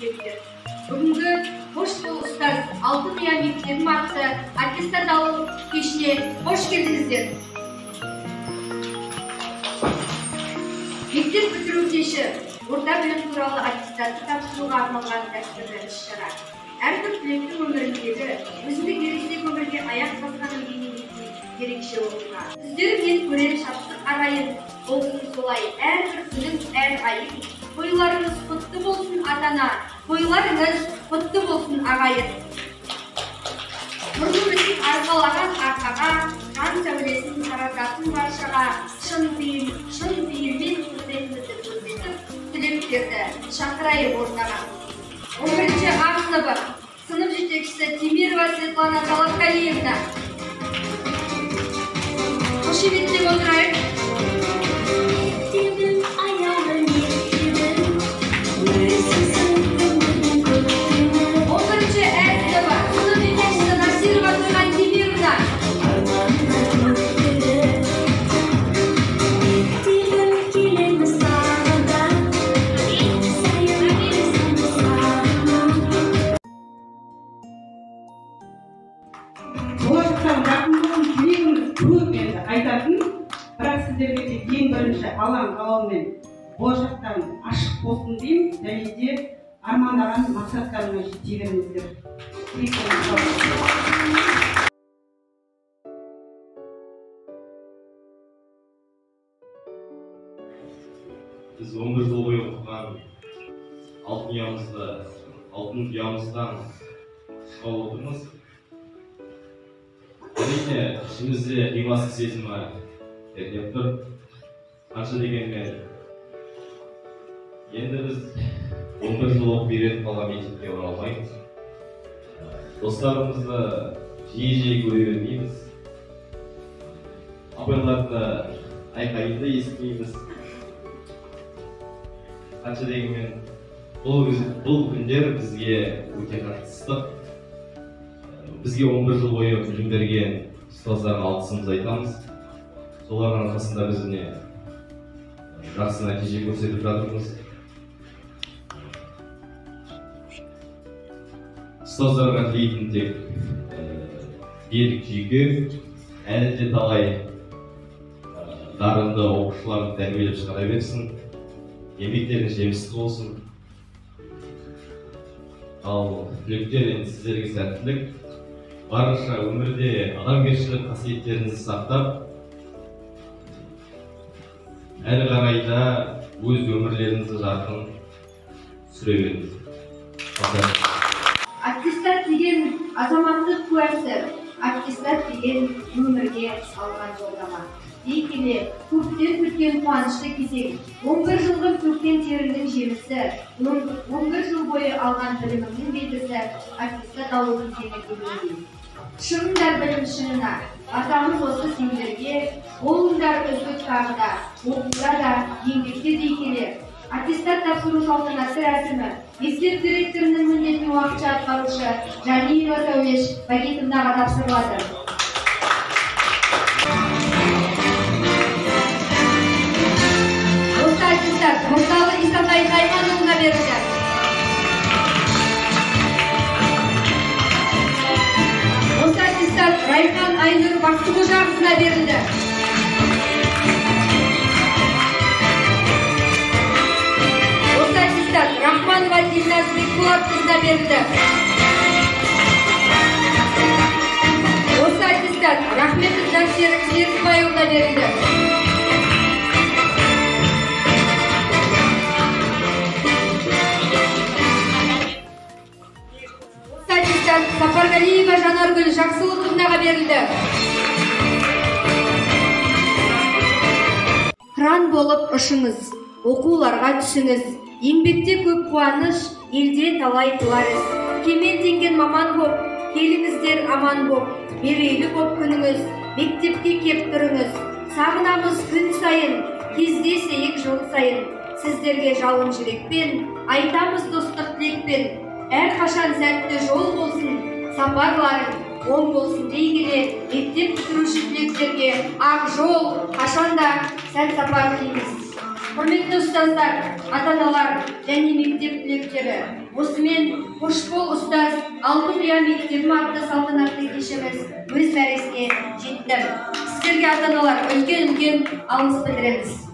келді. Бүгінгі қош бол ұстаз Алтын Ұя мектебі атты аттестат алу кешіне қош келдіңіздер. Мектеп бітіру кеші орта білім туралы аттестатты тапсыруға арналған дәстүрлі іс-шара. Әрбір түлектің өміріндегі өзіндік ересек өмірге аяқ басқанын бейнелейтін ерекше оқиға. Сіздер мен көрер шаттық арайын болсын солай, әрбір күнің әр айын. Тойларыңыз құтты болсын ата-ана, тойларыңыз құтты болсын ағайын. Нұрлы өсіп арқалаған арқаға, жан сәулесін тарататын баршаға, шын пейілмен құрметіңізді көрсетіп, түлектерді шақырайық ортаға. 11-ші А сыныбы, сынып жетекшісі Темирова Светлана Талапкалиевна. Қошеметтеп отырайық. Бірақ сіздерге де ең бірінші алаң қалаумен болашақтан ашық болсын деймін, және де армандаған мақсаттарына жете беріңіздер. Біз 11 жыл бойы оқыған алтын ұямыздан шығып отырмыз. Әрине, ішімізде қимастық сезімі ернеп тұр. Қанша дегенмен, енді біз 11 жыл оқып үйреніп қалған мектепке оралмаймыз. Достарымызды жиі көре бермейміз. Апайларды айқайында естімейміз. Қанша дегенмен, бұл күндер бізге өте қатыстық. Бізге 11 жыл бойы білім берген ұстаздарға алғысымызды айтамыз. Солардың арқасында біз жақсы нәтиже көрсетіп жатырмыз. Ұстаздарға тілейтін тек берік жүйке, әлі де талай дарынды оқушыларды тәрбиелеп шығара берсін. Еңбектеріңіз жемісті болсын. Ал түлектер, сіздерге сәттілік. Барынша өмірде адамгершілік қасиеттеріңізді сақтап, әрі қарайда өз өмірлеріңізді жарқын сүре беріңіз. Аттестат деген азаматтық куәсі, аттестат деген өмірге алған жолдама. Дей келе, көптен күткен қуанышты кезең, 11 жылғы төккен терінің жемісі, 11 жыл бойы алған білімінің белгісі, аттестат алу кезеңі келеді. Шыңдар білім шыңына, атамыз осы сендерге, болыңдар үздік тағыда, оқуда да, еңбекте дей келе. Аттестат тапсыру салтанатты рәсімі, мектеп директорының міндетін уақытша атқарушы Жалиева Сәулеш Багитовнаға тапсырылады. Осы аттестат Мұрталы Исатай Қайманұлына берілді. Осы аттестат Райхан Айнұр Бақтықожақызына берілді. Осы аттестат Рахманова Дильназ Бекболатқызына берілді. Осы аттестат Рахметов Жансерік Серікбайұлына берілді. Осы аттестат Сапарғалиева Жанаргүл Жақсылықовнаға берілді. Қыран болып ұшыңыз, оқуларға түсіңіз, еңбекте көп қуаныш, елде талай қылар іс. Кемелденген маман боп, келіңіздер аман боп, мерейлі боп күніңіз, мектепке кеп тұрыңыз. Сағынамыз күн сайын, кездесейік жыл сайын. Сіздерге жалын жүрекпен, айтамыз достық тілекпен. Әр қашан сәтті жол болсын, сапарларың оң болсын дей келе, мектеп бітіруші түлектерге ақ жол, қашанда сәт сапар тілейміз. Құрметті ұстаздар, ата-аналар және мектеп түлектері, осымен Қошқол ұстаз Алтынұя мектебі атты салтанатты кешіміз өз мәресіне жетті. Сіздерге ата-аналар үлкен алғыс білдіреміз.